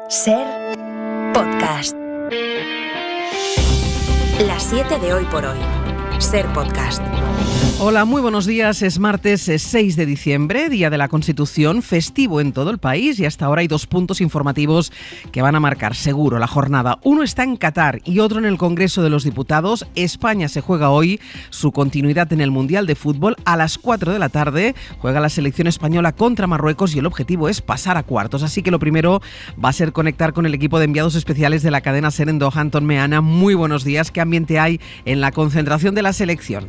Ser podcast. Las 7 de hoy por hoy. Ser podcast. Hola, muy buenos días. Es martes 6 de diciembre, Día de la Constitución, festivo en todo el país, y hasta ahora hay dos puntos informativos que van a marcar seguro la jornada. Uno está en Qatar y otro en el Congreso de los Diputados. España se juega hoy su continuidad en el Mundial de Fútbol. A las 4 de la tarde juega la selección española contra Marruecos y el objetivo es pasar a cuartos. Así que lo primero va a ser conectar con el equipo de enviados especiales de la cadena SER en Doha. Antón Meana, muy buenos días. ¿Qué ambiente hay en la concentración de la selección?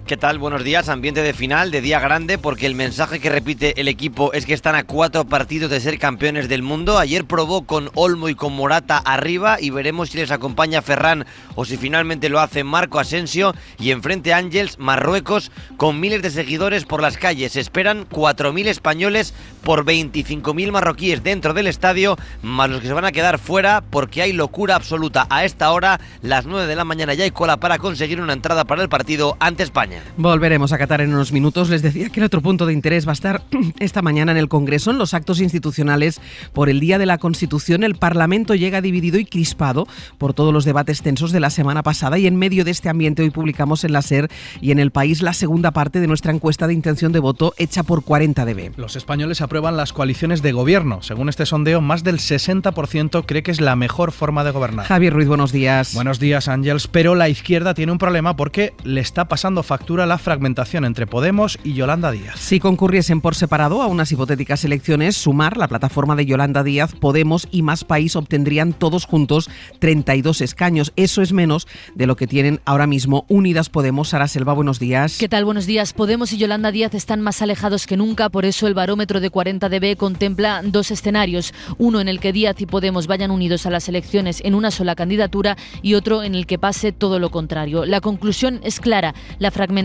¿Qué tal? Buenos días. Ambiente de final, de día grande, porque el mensaje que repite el equipo es que están a 4 partidos de ser campeones del mundo. Ayer probó con Olmo y con Morata arriba y veremos si les acompaña Ferran o si finalmente lo hace Marco Asensio. Y enfrente Ángels, Marruecos, con miles de seguidores por las calles. Se esperan 4.000 españoles por 25.000 marroquíes dentro del estadio, más los que se van a quedar fuera porque hay locura absoluta. A esta hora, las 9 de la mañana, ya hay cola para conseguir una entrada para el partido ante España. Volveremos a Qatar en unos minutos. Les decía que el otro punto de interés va a estar esta mañana en el Congreso, en los actos institucionales por el Día de la Constitución. El Parlamento llega dividido y crispado por todos los debates tensos de la semana pasada, y en medio de este ambiente hoy publicamos en la SER y en El País la segunda parte de nuestra encuesta de intención de voto hecha por 40DB. Los españoles aprueban las coaliciones de gobierno. Según este sondeo, más del 60% cree que es la mejor forma de gobernar. Javier Ruiz, buenos días. Buenos días, Ángels. Pero la izquierda tiene un problema porque le está pasando factura la fragmentación entre Podemos y Yolanda Díaz. Si concurriesen por separado a unas hipotéticas elecciones, Sumar, la plataforma de Yolanda Díaz, Podemos y Más País obtendrían todos juntos 32 escaños. Eso es menos de lo que tienen ahora mismo Unidas Podemos. Sara Selva, buenos días. ¿Qué tal? Buenos días. Podemos y Yolanda Díaz están más alejados que nunca, por eso el barómetro de 40DB contempla dos escenarios. Uno en el que Díaz y Podemos vayan unidos a las elecciones en una sola candidatura y otro en el que pase todo lo contrario. La conclusión es clara. La fragmentación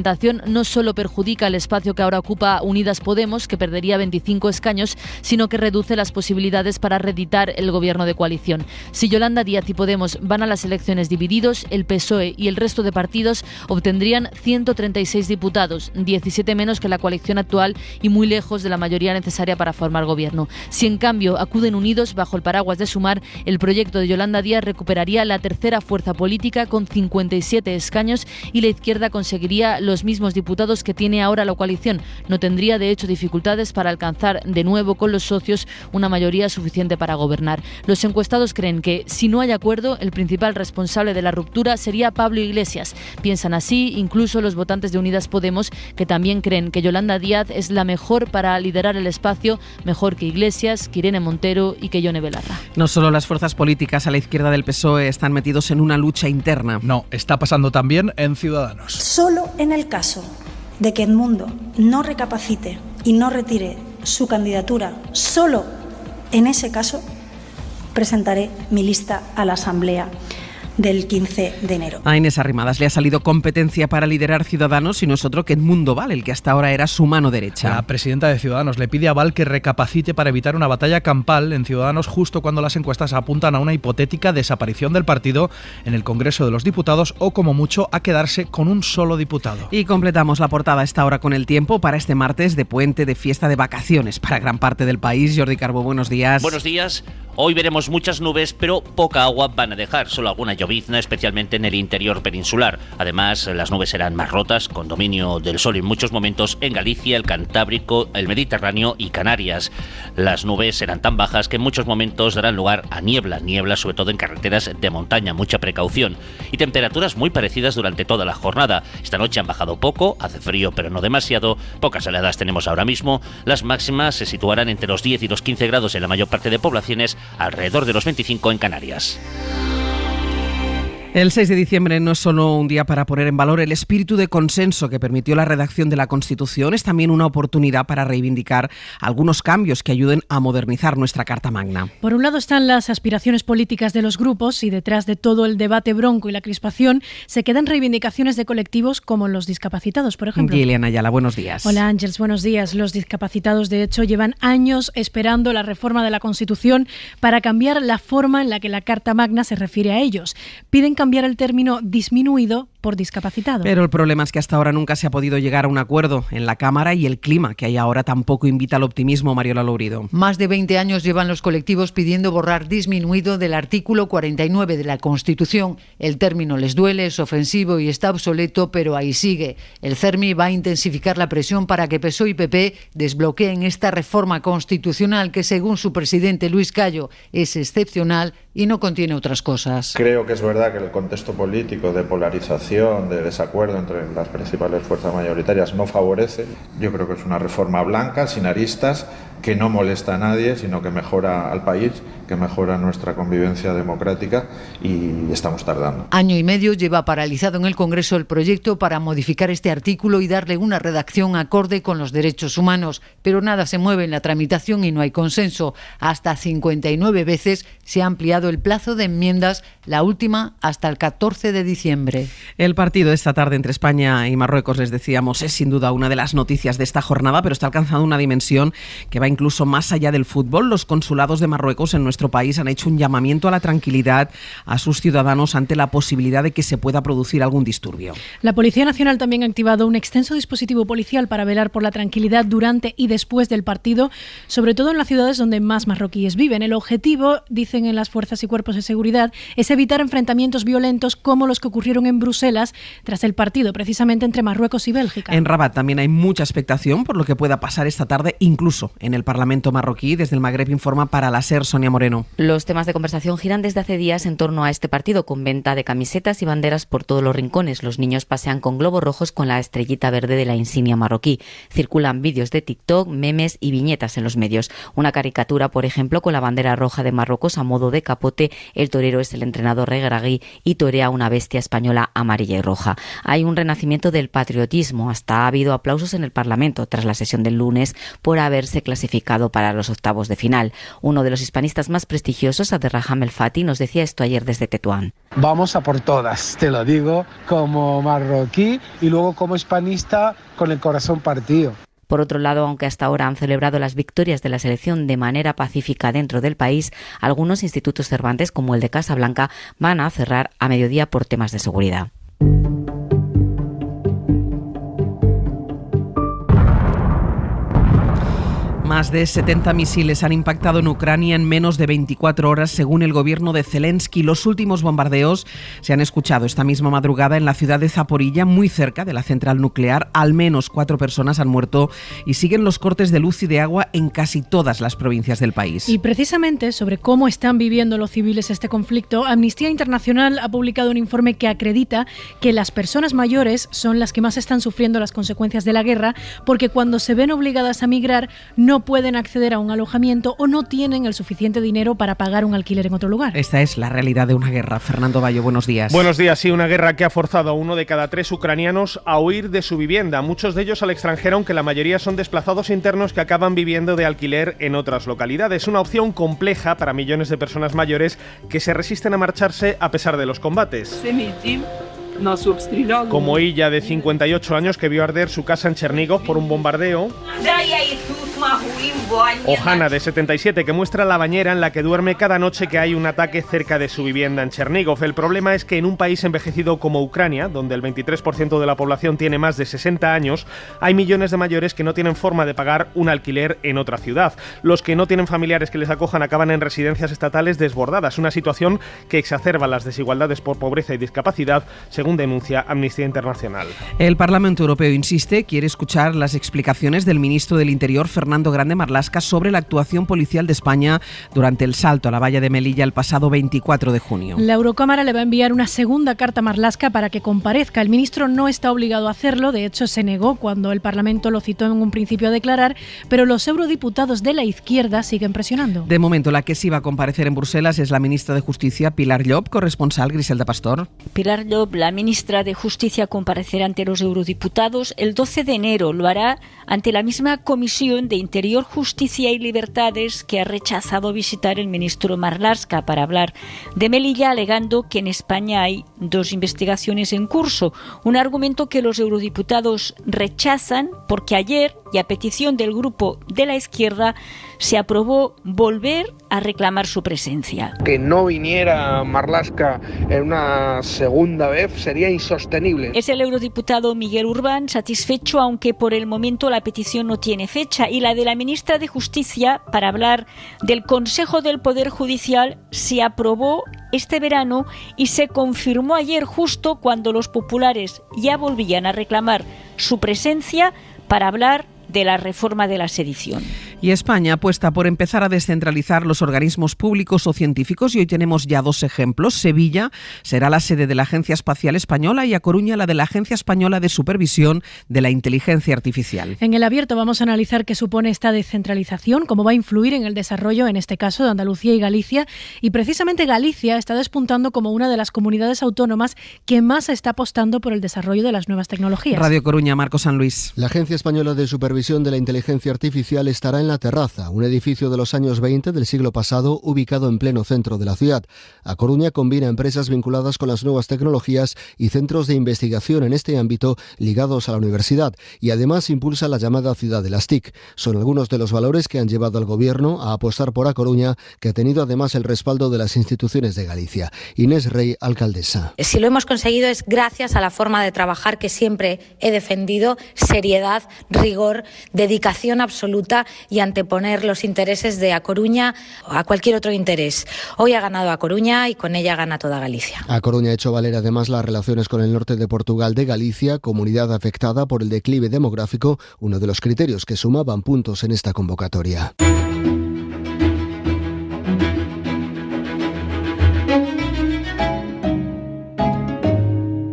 no solo perjudica el espacio que ahora ocupa Unidas Podemos, que perdería 25 escaños, sino que reduce las posibilidades para reeditar el gobierno de coalición. Si Yolanda Díaz y Podemos van a las elecciones divididos, el PSOE y el resto de partidos obtendrían 136 diputados, 17 menos que la coalición actual y muy lejos de la mayoría necesaria para formar gobierno. Si en cambio acuden unidos bajo el paraguas de Sumar, el proyecto de Yolanda Díaz recuperaría la tercera fuerza política con 57 escaños y la izquierda conseguiría los mismos diputados que tiene ahora la coalición. No tendría, de hecho, dificultades para alcanzar de nuevo con los socios una mayoría suficiente para gobernar. Los encuestados creen que, si no hay acuerdo, el principal responsable de la ruptura sería Pablo Iglesias. Piensan así incluso los votantes de Unidas Podemos, que también creen que Yolanda Díaz es la mejor para liderar el espacio, mejor que Iglesias, que Irene Montero y que Yone Belarra. No solo las fuerzas políticas a la izquierda del PSOE están metidos en una lucha interna. No, está pasando también en Ciudadanos. Solo en el caso de que Edmundo no recapacite y no retire su candidatura, solo en ese caso presentaré mi lista a la Asamblea del 15 de enero. A Inés Arrimadas le ha salido competencia para liderar Ciudadanos y no es otro que Edmundo Val, el que hasta ahora era su mano derecha. La presidenta de Ciudadanos le pide a Val que recapacite para evitar una batalla campal en Ciudadanos justo cuando las encuestas apuntan a una hipotética desaparición del partido en el Congreso de los Diputados o como mucho a quedarse con un solo diputado. Y completamos la portada a esta hora con el tiempo para este martes de puente, de fiesta, de vacaciones para gran parte del país. Jordi Carbó, buenos días. Buenos días. Hoy veremos muchas nubes, pero poca agua van a dejar, solo alguna llovizna, especialmente en el interior peninsular. Además, las nubes serán más rotas, con dominio del sol en muchos momentos en Galicia, el Cantábrico, el Mediterráneo y Canarias. Las nubes serán tan bajas que en muchos momentos darán lugar a niebla sobre todo en carreteras de montaña, mucha precaución. Y temperaturas muy parecidas durante toda la jornada. Esta noche han bajado poco, hace frío pero no demasiado, pocas heladas tenemos ahora mismo. Las máximas se situarán entre los 10 y los 15 grados en la mayor parte de poblaciones, alrededor de los 25 en Canarias. El 6 de diciembre no es solo un día para poner en valor el espíritu de consenso que permitió la redacción de la Constitución, es también una oportunidad para reivindicar algunos cambios que ayuden a modernizar nuestra Carta Magna. Por un lado están las aspiraciones políticas de los grupos y detrás de todo el debate bronco y la crispación se quedan reivindicaciones de colectivos como los discapacitados, por ejemplo. Gillian Ayala, buenos días. Hola Ángels, buenos días. Los discapacitados, de hecho, llevan años esperando la reforma de la Constitución para cambiar la forma en la que la Carta Magna se refiere a ellos. Piden cambiar el término disminuido por discapacitado. Pero el problema es que hasta ahora nunca se ha podido llegar a un acuerdo en la Cámara y el clima que hay ahora tampoco invita al optimismo, Mariola Lourido. Más de 20 años llevan los colectivos pidiendo borrar disminuido del artículo 49 de la Constitución. El término les duele, es ofensivo y está obsoleto, pero ahí sigue. El CERMI va a intensificar la presión para que PSOE y PP desbloqueen esta reforma constitucional que, según su presidente Luis Callo, es excepcional y no contiene otras cosas. Creo que es verdad que el contexto político de polarización, de desacuerdo entre las principales fuerzas mayoritarias no favorece. Yo creo que es una reforma blanca, sin aristas, que no molesta a nadie, sino que mejora al país, que mejora nuestra convivencia democrática y estamos tardando. Año y medio lleva paralizado en el Congreso el proyecto para modificar este artículo y darle una redacción acorde con los derechos humanos, pero nada se mueve en la tramitación y no hay consenso. Hasta 59 veces se ha ampliado el plazo de enmiendas, la última hasta el 14 de diciembre. El partido de esta tarde entre España y Marruecos, les decíamos, es sin duda una de las noticias de esta jornada, pero está alcanzando una dimensión que va incluso más allá del fútbol. Los consulados de Marruecos en nuestro país han hecho un llamamiento a la tranquilidad a sus ciudadanos ante la posibilidad de que se pueda producir algún disturbio. La Policía Nacional también ha activado un extenso dispositivo policial para velar por la tranquilidad durante y después del partido, sobre todo en las ciudades donde más marroquíes viven. El objetivo, dicen en las fuerzas y cuerpos de seguridad, es evitar enfrentamientos violentos como los que ocurrieron en Bruselas tras el partido, precisamente entre Marruecos y Bélgica. En Rabat también hay mucha expectación por lo que pueda pasar esta tarde, incluso en el Parlamento marroquí. Desde el Magreb informa para la SER Sonia Moreno. Los temas de conversación giran desde hace días en torno a este partido, con venta de camisetas y banderas por todos los rincones. Los niños pasean con globos rojos con la estrellita verde de la insignia marroquí. Circulan vídeos de TikTok, memes y viñetas en los medios. Una caricatura, por ejemplo, con la bandera roja de Marruecos a modo de capote. El torero es el entrenador Regragui y torea una bestia española amarilla y roja. Hay un renacimiento del patriotismo. Hasta ha habido aplausos en el Parlamento tras la sesión del lunes por haberse clasificado para los octavos de final. Uno de los hispanistas más prestigiosos, Abderrahman El Fati, nos decía esto ayer desde Tetuán. Vamos a por todas, te lo digo, como marroquí y luego como hispanista con el corazón partido. Por otro lado, aunque hasta ahora han celebrado las victorias de la selección de manera pacífica dentro del país, algunos institutos Cervantes, como el de Casablanca, van a cerrar a mediodía por temas de seguridad. Más de 70 misiles han impactado en Ucrania en menos de 24 horas, según el gobierno de Zelensky. Los últimos bombardeos se han escuchado esta misma madrugada en la ciudad de Zaporilla, muy cerca de la central nuclear. Al menos 4 personas han muerto y siguen los cortes de luz y de agua en casi todas las provincias del país. Y precisamente sobre cómo están viviendo los civiles este conflicto, Amnistía Internacional ha publicado un informe que acredita que las personas mayores son las que más están sufriendo las consecuencias de la guerra, porque cuando se ven obligadas a migrar no pueden acceder a un alojamiento o no tienen el suficiente dinero para pagar un alquiler en otro lugar. Esta es la realidad de una guerra. Fernando Bayo, buenos días. Buenos días. Sí, una guerra que ha forzado a 1 de cada 3 ucranianos a huir de su vivienda, muchos de ellos al extranjero, aunque la mayoría son desplazados internos que acaban viviendo de alquiler en otras localidades. Una opción compleja para millones de personas mayores que se resisten a marcharse a pesar de los combates. Como ella, de 58 años, que vio arder su casa en Chernigov por un bombardeo. O Hanna, de 77, que muestra la bañera en la que duerme cada noche que hay un ataque cerca de su vivienda en Chernigov. El problema es que en un país envejecido como Ucrania, donde el 23% de la población tiene más de 60 años, hay millones de mayores que no tienen forma de pagar un alquiler en otra ciudad. Los que no tienen familiares que les acojan acaban en residencias estatales desbordadas, una situación que exacerba las desigualdades por pobreza y discapacidad, según denuncia Amnistía Internacional. El Parlamento Europeo insiste, quiere escuchar las explicaciones del ministro del Interior, Fernando Grande Marlaska, sobre la actuación policial de España durante el salto a la valla de Melilla el pasado 24 de junio. La Eurocámara le va a enviar una segunda carta a Marlaska para que comparezca. El ministro no está obligado a hacerlo, de hecho se negó cuando el Parlamento lo citó en un principio a declarar, pero los eurodiputados de la izquierda siguen presionando. De momento, la que sí va a comparecer en Bruselas es la ministra de Justicia, Pilar Llop. Corresponsal, Griselda Pastor. Pilar Llop, la ministra de Justicia, comparecerá ante los eurodiputados el 12 de enero. Lo hará ante la misma Comisión de Interior, Justicia y Libertades que ha rechazado visitar el ministro Marlaska para hablar de Melilla, alegando que en España hay 2 investigaciones en curso. Un argumento que los eurodiputados rechazan porque ayer y a petición del grupo de la izquierda se aprobó volver a reclamar su presencia. Que no viniera Marlaska en una segunda vez sería insostenible. Es el eurodiputado Miguel Urbán satisfecho, aunque por el momento la petición no tiene fecha, y la de la ministra de Justicia para hablar del Consejo del Poder Judicial se aprobó este verano y se confirmó ayer, justo cuando los populares ya volvían a reclamar su presencia para hablar de la reforma de la sedición. Y España apuesta por empezar a descentralizar los organismos públicos o científicos y hoy tenemos ya 2 ejemplos. Sevilla será la sede de la Agencia Espacial Española y A Coruña la de la Agencia Española de Supervisión de la Inteligencia Artificial. En el abierto vamos a analizar qué supone esta descentralización, cómo va a influir en el desarrollo, en este caso, de Andalucía y Galicia. Y precisamente Galicia está despuntando como una de las comunidades autónomas que más está apostando por el desarrollo de las nuevas tecnologías. Radio Coruña, Marco San Luis. La Agencia Española de Supervisión de la Inteligencia Artificial estará en La Terraza, un edificio de los años 20 del siglo pasado ubicado en pleno centro de la ciudad. A Coruña combina empresas vinculadas con las nuevas tecnologías y centros de investigación en este ámbito ligados a la universidad y además impulsa la llamada ciudad de las TIC. Son algunos de los valores que han llevado al Gobierno a apostar por A Coruña, que ha tenido además el respaldo de las instituciones de Galicia. Inés Rey, alcaldesa. Si lo hemos conseguido es gracias a la forma de trabajar que siempre he defendido: seriedad, rigor, dedicación absoluta y anteponer los intereses de A Coruña a cualquier otro interés. Hoy ha ganado A Coruña y con ella gana toda Galicia. A Coruña ha hecho valer además las relaciones con el norte de Portugal de Galicia, comunidad afectada por el declive demográfico, uno de los criterios que sumaban puntos en esta convocatoria.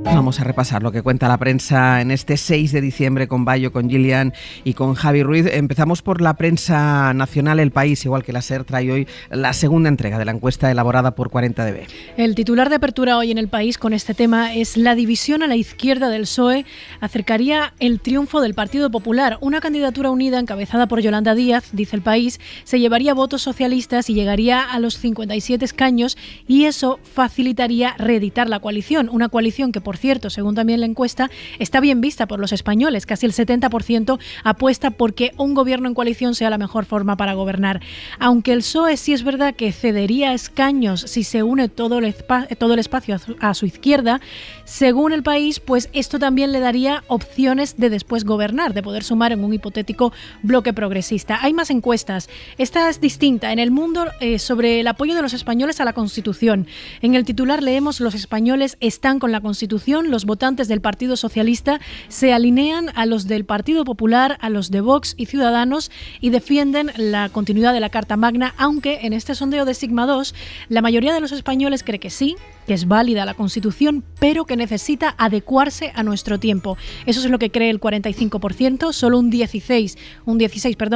Vamos a repasar lo que cuenta la prensa en este 6 de diciembre con Bayo, con Gillian y con Javi Ruiz. Empezamos por la prensa nacional. El País, igual que la SER, trae hoy la segunda entrega de la encuesta elaborada por 40DB. El titular de apertura hoy en El País con este tema es: la división a la izquierda del PSOE acercaría el triunfo del Partido Popular. Una candidatura unida encabezada por Yolanda Díaz, dice El País, se llevaría votos socialistas y llegaría a los 57 escaños y eso facilitaría reeditar la coalición. Una coalición que, por cierto, según también la encuesta, está bien vista por los españoles. Casi el 70% apuesta porque un gobierno en coalición sea la mejor forma para gobernar. Aunque el PSOE sí es verdad que cedería escaños si se une todo el espacio a su izquierda, según El País, pues esto también le daría opciones de después gobernar, de poder sumar en un hipotético bloque progresista. Hay más encuestas. Esta es distinta. En El Mundo, sobre el apoyo de los españoles a la Constitución. En el titular leemos: los españoles están con la Constitución. Los votantes del Partido Socialista se alinean a los del Partido Popular, a los de Vox y Ciudadanos y defienden la continuidad de la Carta Magna, aunque en este sondeo de Sigma 2 la mayoría de los españoles cree que sí, que es válida la Constitución, pero que necesita adecuarse a nuestro tiempo. Eso es lo que cree el 45%, solo un 16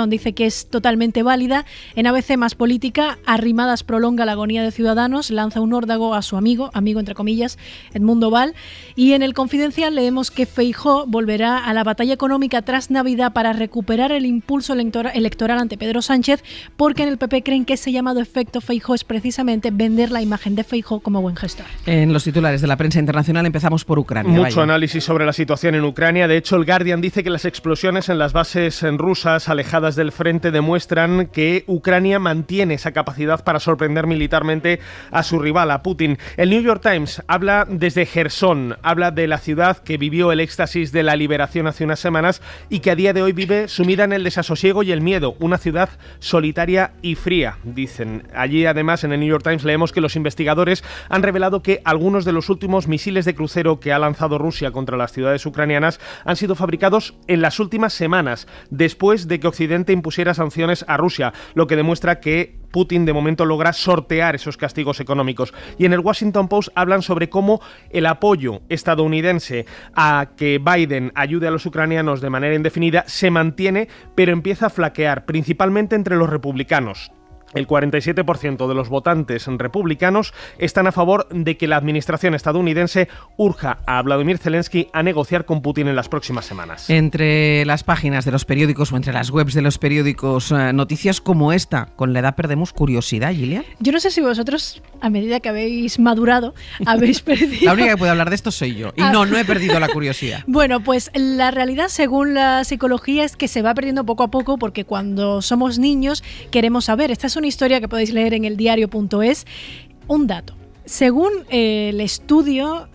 dice que es totalmente válida. En ABC Más Política, Arrimadas prolonga la agonía de Ciudadanos, lanza un órdago a su amigo entre comillas, Edmundo Val. Y en El Confidencial leemos que Feijóo volverá a la batalla económica tras Navidad para recuperar el impulso electoral ante Pedro Sánchez, porque en el PP creen que ese llamado efecto Feijóo es precisamente vender la imagen de Feijóo como buen gestor. En los titulares de la prensa internacional empezamos por Ucrania. Mucho análisis sobre la situación en Ucrania. De hecho, el Guardian dice que las explosiones en las bases rusas alejadas del frente demuestran que Ucrania mantiene esa capacidad para sorprender militarmente a su rival, a Putin. El New York Times habla desde Jersón, habla de la ciudad que vivió el éxtasis de la liberación hace unas semanas y que a día de hoy vive sumida en el desasosiego y el miedo. Una ciudad solitaria y fría, dicen. Allí, además, en el New York Times leemos que los investigadores han revelado que algunos de los últimos misiles de crucero que ha lanzado Rusia contra las ciudades ucranianas han sido fabricados en las últimas semanas, después de que Occidente impusiera sanciones a Rusia, lo que demuestra que Putin de momento logra sortear esos castigos económicos. Y en el Washington Post hablan sobre cómo el apoyo estadounidense a que Biden ayude a los ucranianos de manera indefinida se mantiene, pero empieza a flaquear, principalmente entre los republicanos. El 47% de los votantes republicanos están a favor de que la administración estadounidense urja a Vladimir Zelensky a negociar con Putin en las próximas semanas. Entre las páginas de los periódicos o entre las webs de los periódicos, noticias como esta, con la edad perdemos curiosidad, Gillian. Yo no sé si vosotros, a medida que habéis madurado, habéis perdido... La única que puede hablar de esto soy yo. Y no he perdido la curiosidad. Bueno, pues la realidad, según la psicología, es que se va perdiendo poco a poco, porque cuando somos niños queremos saber. Esta es una historia que podéis leer en eldiario.es. Un dato. Según el estudio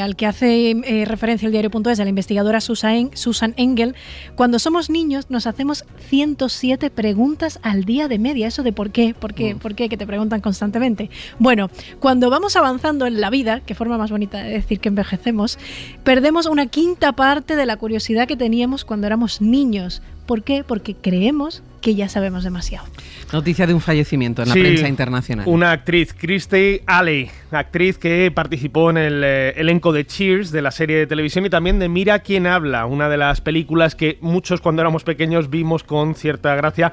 al que hace referencia el diario.es de la investigadora Susan Engel, cuando somos niños nos hacemos 107 preguntas al día de media. ¿Eso de por qué? ¿Por qué? ¿Por qué? Que te preguntan constantemente. Bueno, cuando vamos avanzando en la vida, que forma más bonita de decir que envejecemos, perdemos una quinta parte de la curiosidad que teníamos cuando éramos niños. ¿Por qué? Porque creemos que ya sabemos demasiado. Noticia de un fallecimiento en la prensa internacional. Una actriz, Kirstie Alley, actriz que participó en el elenco de Cheers, de la serie de televisión, y también de Mira quién habla, una de las películas que muchos cuando éramos pequeños vimos con cierta gracia.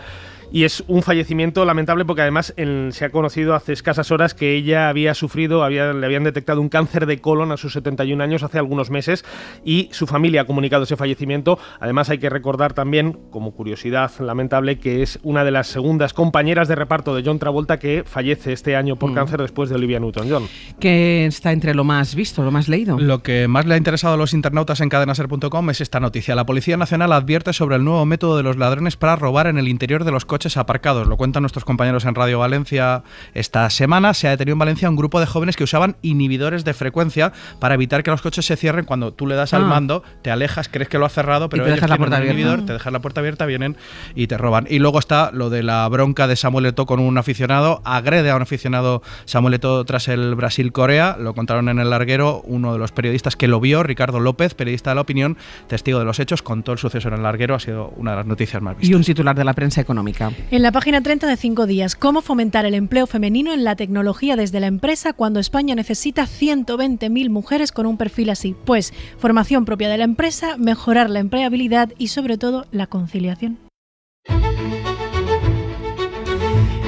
Y es un fallecimiento lamentable porque además se ha conocido hace escasas horas que ella había sufrido, le habían detectado un cáncer de colon a sus 71 años hace algunos meses, y su familia ha comunicado ese fallecimiento. Además hay que recordar también, como curiosidad lamentable, que es una de las segundas compañeras de reparto de John Travolta que fallece este año por cáncer después de Olivia Newton-John. ¿Qué está entre lo más visto, lo más leído? Lo que más le ha interesado a los internautas en cadenaser.com es esta noticia. La Policía Nacional advierte sobre el nuevo método de los ladrones para robar en el interior de los coches aparcados. Lo cuentan nuestros compañeros en Radio Valencia esta semana. Se ha detenido en Valencia un grupo de jóvenes que usaban inhibidores de frecuencia para evitar que los coches se cierren. Cuando tú le das al mando, te alejas, crees que lo has cerrado, pero te dejas la puerta abierta. Te dejas la puerta abierta, vienen y te roban. Y luego está lo de la bronca de Samuel Eto'o con un aficionado. Agrede a un aficionado Samuel Eto'o tras el Brasil-Corea. Lo contaron en El Larguero uno de los periodistas que lo vio, Ricardo López, periodista de La Opinión, testigo de los hechos, contó el suceso en El Larguero. Ha sido una de las noticias más vistas. Y un titular de la prensa económica. En la página 30 de 5 días, ¿cómo fomentar el empleo femenino en la tecnología desde la empresa cuando España necesita 120.000 mujeres con un perfil así? Pues formación propia de la empresa, mejorar la empleabilidad y sobre todo la conciliación.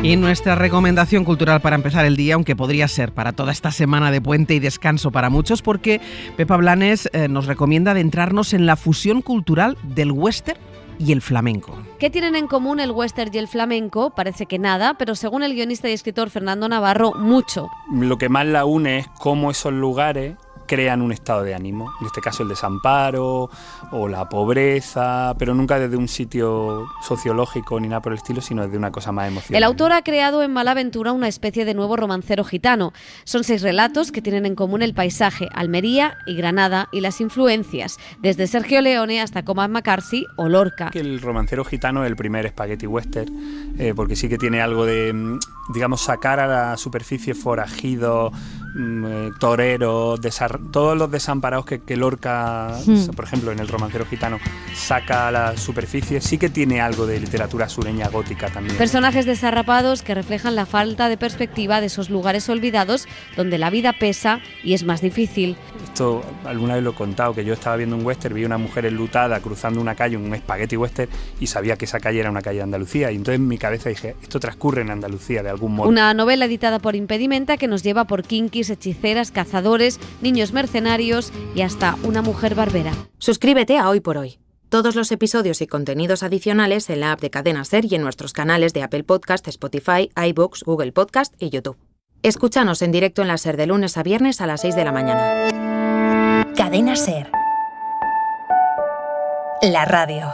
Y nuestra recomendación cultural para empezar el día, aunque podría ser para toda esta semana de puente y descanso para muchos, porque Pepa Blanes nos recomienda adentrarnos en la fusión cultural del western y el flamenco. ¿Qué tienen en común el western y el flamenco? Parece que nada, pero según el guionista y escritor Fernando Navarro, mucho. Lo que más la une es cómo esos lugares crean un estado de ánimo, en este caso el desamparo o la pobreza, pero nunca desde un sitio sociológico ni nada por el estilo, sino desde una cosa más emocional. El autor ha creado en Malaventura una especie de nuevo romancero gitano. Son 6 relatos que tienen en común el paisaje, Almería y Granada, y las influencias, desde Sergio Leone hasta Cormac McCarthy o Lorca. El romancero gitano es el primer spaghetti western, porque sí que tiene algo de, digamos, sacar a la superficie forajidos, toreros, todos los desamparados que Lorca, por ejemplo, en el romancero gitano, saca a la superficie. Sí que tiene algo de literatura sureña gótica también. Personajes desarrapados que reflejan la falta de perspectiva de esos lugares olvidados donde la vida pesa y es más difícil. Esto alguna vez lo he contado, que yo estaba viendo un western, vi una mujer enlutada cruzando una calle, un spaghetti western, y sabía que esa calle era una calle de Andalucía, y entonces en mi cabeza dije, esto transcurre en Andalucía de algún modo. Una novela editada por Impedimenta que nos lleva por kinkis, hechiceras, cazadores, niños mercenarios y hasta una mujer barbera. Suscríbete a Hoy por Hoy. Todos los episodios y contenidos adicionales en la app de Cadena SER y en nuestros canales de Apple Podcast, Spotify, iVoox, Google Podcast y YouTube. Escúchanos en directo en la SER de lunes a viernes a las 6 de la mañana. Cadena SER. La radio.